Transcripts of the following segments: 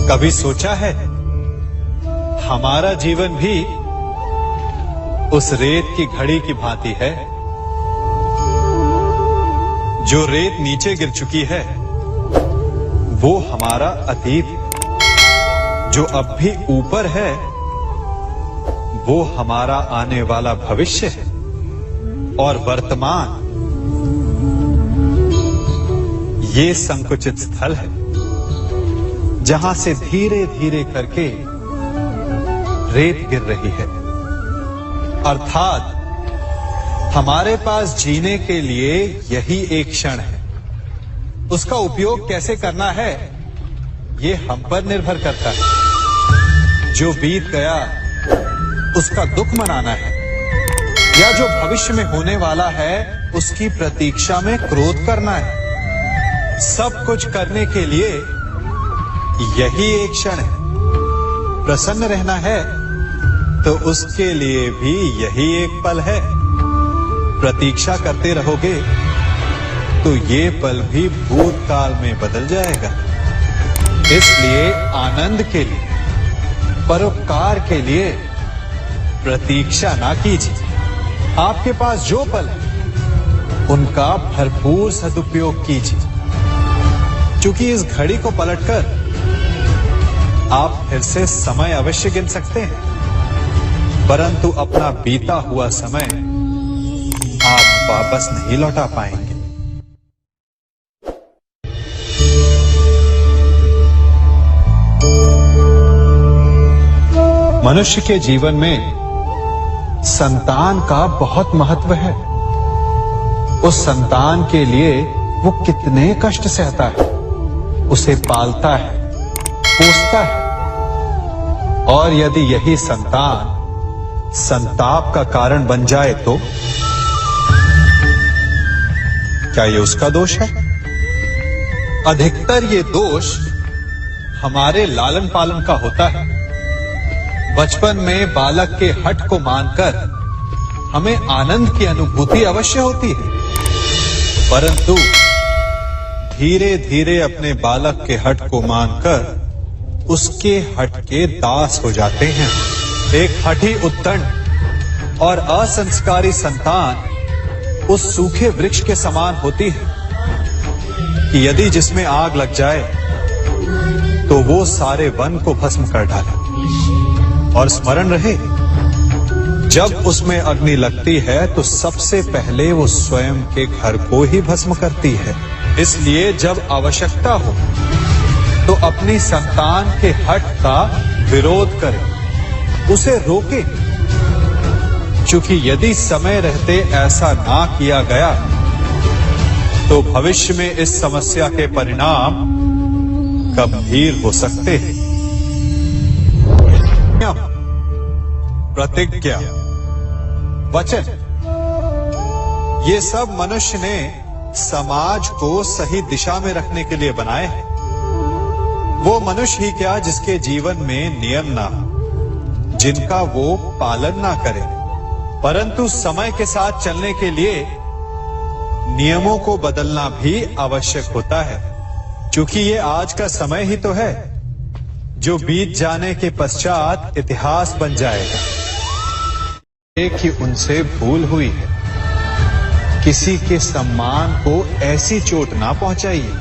कभी सोचा है हमारा जीवन भी उस रेत की घड़ी की भांति है जो रेत नीचे गिर चुकी है। वो हमारा अतीत जो अब भी ऊपर है, वो हमारा आने वाला भविष्य है। और वर्तमान ये संकुचित स्थल है जहां से धीरे धीरे करके रेत गिर रही है। अर्थात हमारे पास जीने के लिए यही एक क्षण है। उसका उपयोग कैसे करना है ये हम पर निर्भर करता है। जो बीत गया उसका दुख मनाना है या जो भविष्य में होने वाला है उसकी प्रतीक्षा में क्रोध करना है। सब कुछ करने के लिए यही एक क्षण है। प्रसन्न रहना है तो उसके लिए भी यही एक पल है। प्रतीक्षा करते रहोगे तो ये पल भी भूतकाल में बदल जाएगा। इसलिए आनंद के लिए, परोपकार के लिए प्रतीक्षा ना कीजिए। आपके पास जो पल है उनका भरपूर सदुपयोग कीजिए, क्योंकि इस घड़ी को पलटकर आप फिर से समय अवश्य गिन सकते हैं, परंतु अपना बीता हुआ समय आप वापस नहीं लौटा पाएंगे। मनुष्य के जीवन में संतान का बहुत महत्व है। उस संतान के लिए वो कितने कष्ट सहता है, उसे पालता है, पोसता है। और यदि यही संतान संताप का कारण बन जाए तो क्या ये उसका दोष है? अधिकतर ये दोष हमारे लालन पालन का होता है। बचपन में बालक के हठ को मानकर हमें आनंद की अनुभूति अवश्य होती है, परंतु धीरे धीरे अपने बालक के हठ को मानकर उसके हठ के दास हो जाते हैं। एक हठी उद्दंड और असंस्कारी संतान उस सूखे वृक्ष के समान होती है कि यदि जिसमें आग लग जाए तो वो सारे वन को भस्म कर डाले। और स्मरण रहे, जब उसमें अग्नि लगती है तो सबसे पहले वो स्वयं के घर को ही भस्म करती है। इसलिए जब आवश्यकता हो तो अपनी संतान के हठ का विरोध करें, उसे रोके, क्योंकि यदि समय रहते ऐसा ना किया गया तो भविष्य में इस समस्या के परिणाम गंभीर हो सकते हैं। प्रतिज्ञा, वचन, ये सब मनुष्य ने समाज को सही दिशा में रखने के लिए बनाए हैं। वो मनुष्य ही क्या जिसके जीवन में नियम ना हो, जिनका वो पालन ना करे, परंतु समय के साथ चलने के लिए नियमों को बदलना भी आवश्यक होता है, क्योंकि ये आज का समय ही तो है जो बीत जाने के पश्चात इतिहास बन जाएगा। एक ही उनसे भूल हुई है, किसी के सम्मान को ऐसी चोट ना पहुंचाइए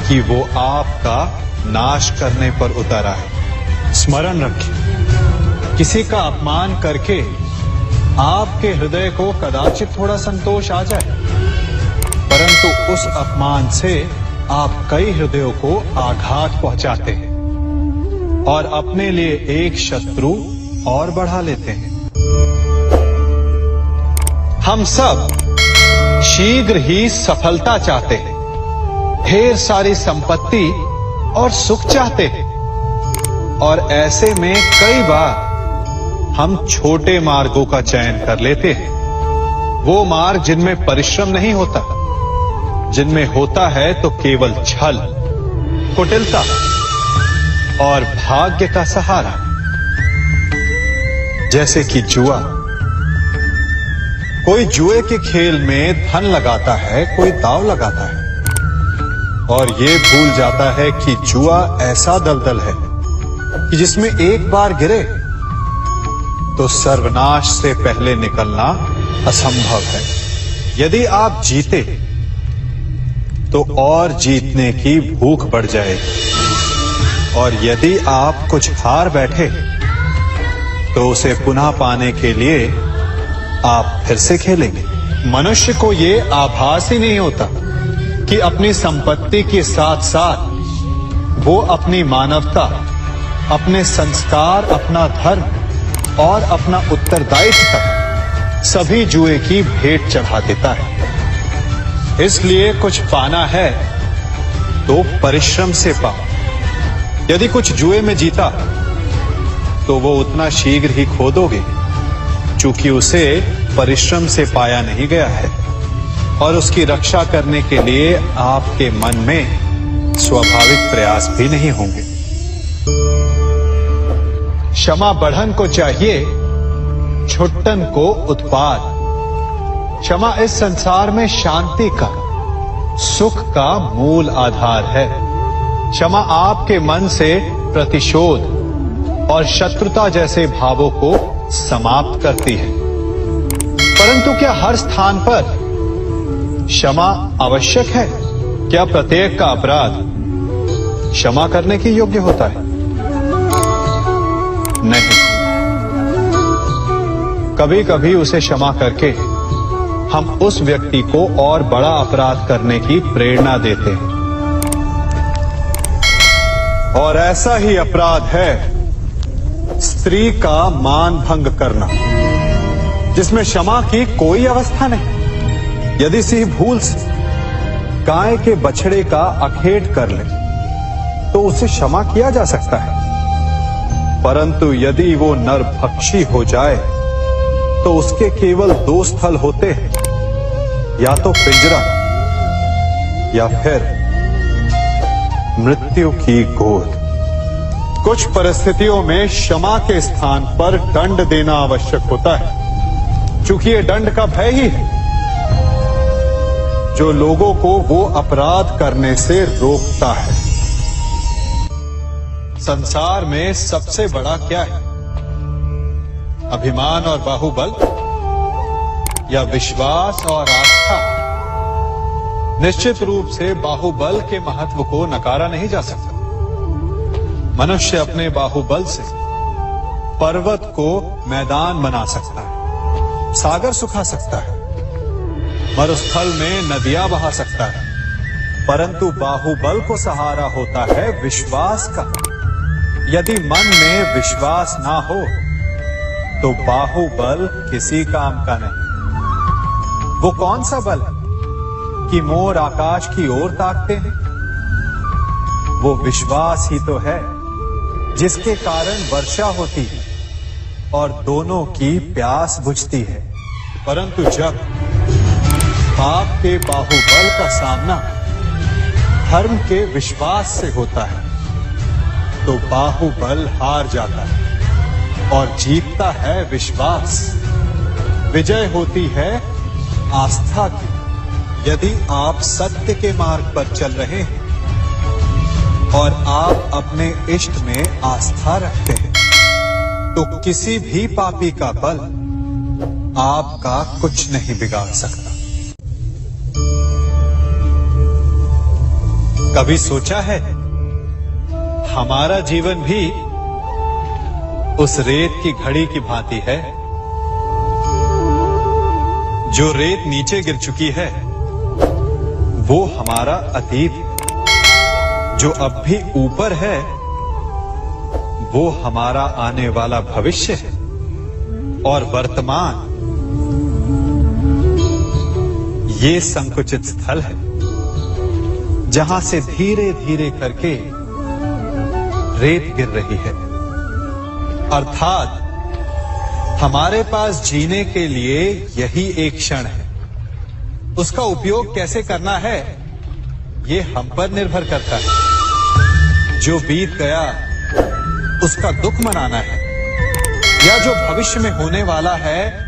कि वो आपका नाश करने पर उतर आए। स्मरण रखें, किसी का अपमान करके आपके हृदय को कदाचित थोड़ा संतोष आ जाए, परंतु उस अपमान से आप कई हृदयों को आघात पहुंचाते हैं और अपने लिए एक शत्रु और बढ़ा लेते हैं। हम सब शीघ्र ही सफलता चाहते हैं, ढेर सारी संपत्ति और सुख चाहते हैं, और ऐसे में कई बार हम छोटे मार्गों का चयन कर लेते हैं। वो मार्ग जिनमें परिश्रम नहीं होता, जिनमें होता है तो केवल छल, कुटिलता और भाग्य का सहारा। जैसे कि जुआ, कोई जुए के खेल में धन लगाता है, कोई दांव लगाता है, और ये भूल जाता है कि जुआ ऐसा दलदल है कि जिसमें एक बार गिरे तो सर्वनाश से पहले निकलना असंभव है। यदि आप जीते तो और जीतने की भूख बढ़ जाएगी, और यदि आप कुछ हार बैठे तो उसे पुनः पाने के लिए आप फिर से खेलेंगे। मनुष्य को ये आभास ही नहीं होता कि अपनी संपत्ति के साथ साथ वो अपनी मानवता, अपने संस्कार, अपना धर्म और अपना उत्तरदायित्व तक सभी जुए की भेंट चढ़ा देता है। इसलिए कुछ पाना है तो परिश्रम से पाओ। यदि कुछ जुए में जीता तो वो उतना शीघ्र ही खो दोगे, चूंकि उसे परिश्रम से पाया नहीं गया है, और उसकी रक्षा करने के लिए आपके मन में स्वाभाविक प्रयास भी नहीं होंगे। क्षमा बढ़न को चाहिए, छुट्टन को उत्पाद। क्षमा इस संसार में शांति का, सुख का मूल आधार है। क्षमा आपके मन से प्रतिशोध और शत्रुता जैसे भावों को समाप्त करती है। परंतु क्या हर स्थान पर क्षमा आवश्यक है? क्या प्रत्येक का अपराध क्षमा करने के योग्य होता है? नहीं। कभी कभी उसे क्षमा करके हम उस व्यक्ति को और बड़ा अपराध करने की प्रेरणा देते हैं, और ऐसा ही अपराध है स्त्री का मान भंग करना, जिसमें क्षमा की कोई अवस्था नहीं। यदि सिंह भूल से गाय के बछड़े का अखेट कर ले तो उसे क्षमा किया जा सकता है, परंतु यदि वो नरभक्षी हो जाए तो उसके केवल दो स्थल होते हैं, या तो पिंजरा या फिर मृत्यु की गोद। कुछ परिस्थितियों में क्षमा के स्थान पर दंड देना आवश्यक होता है, चूंकि ये दंड का भय ही है जो लोगों को वो अपराध करने से रोकता है। संसार में सबसे बड़ा क्या है? अभिमान और बाहुबल, या विश्वास और आस्था? निश्चित रूप से बाहुबल के महत्व को नकारा नहीं जा सकता। मनुष्य अपने बाहुबल से पर्वत को मैदान बना सकता है, सागर सुखा सकता है, मरुस्थल में नदियां बहा सकता है, परंतु बाहुबल को सहारा होता है विश्वास का। यदि मन में विश्वास ना हो तो बाहुबल किसी काम का नहीं। वो कौन सा बल है कि मोर आकाश की ओर ताकते हैं? वो विश्वास ही तो है जिसके कारण वर्षा होती है और दोनों की प्यास बुझती है। परंतु जब पाप के बाहुबल का सामना धर्म के विश्वास से होता है तो बाहुबल हार जाता है और जीतता है विश्वास। विजय होती है आस्था की। यदि आप सत्य के मार्ग पर चल रहे हैं और आप अपने इष्ट में आस्था रखते हैं तो किसी भी पापी का बल आपका कुछ नहीं बिगाड़ सकता। कभी सोचा है हमारा जीवन भी उस रेत की घड़ी की भांति है? जो रेत नीचे गिर चुकी है वो हमारा अतीत है, जो अब भी ऊपर है वो हमारा आने वाला भविष्य है, और वर्तमान ये संकुचित स्थल है जहां से धीरे धीरे करके रेत गिर रही है। अर्थात हमारे पास जीने के लिए यही एक क्षण है। उसका उपयोग कैसे करना है ये हम पर निर्भर करता है। जो बीत गया उसका दुख मनाना है, या जो भविष्य में होने वाला है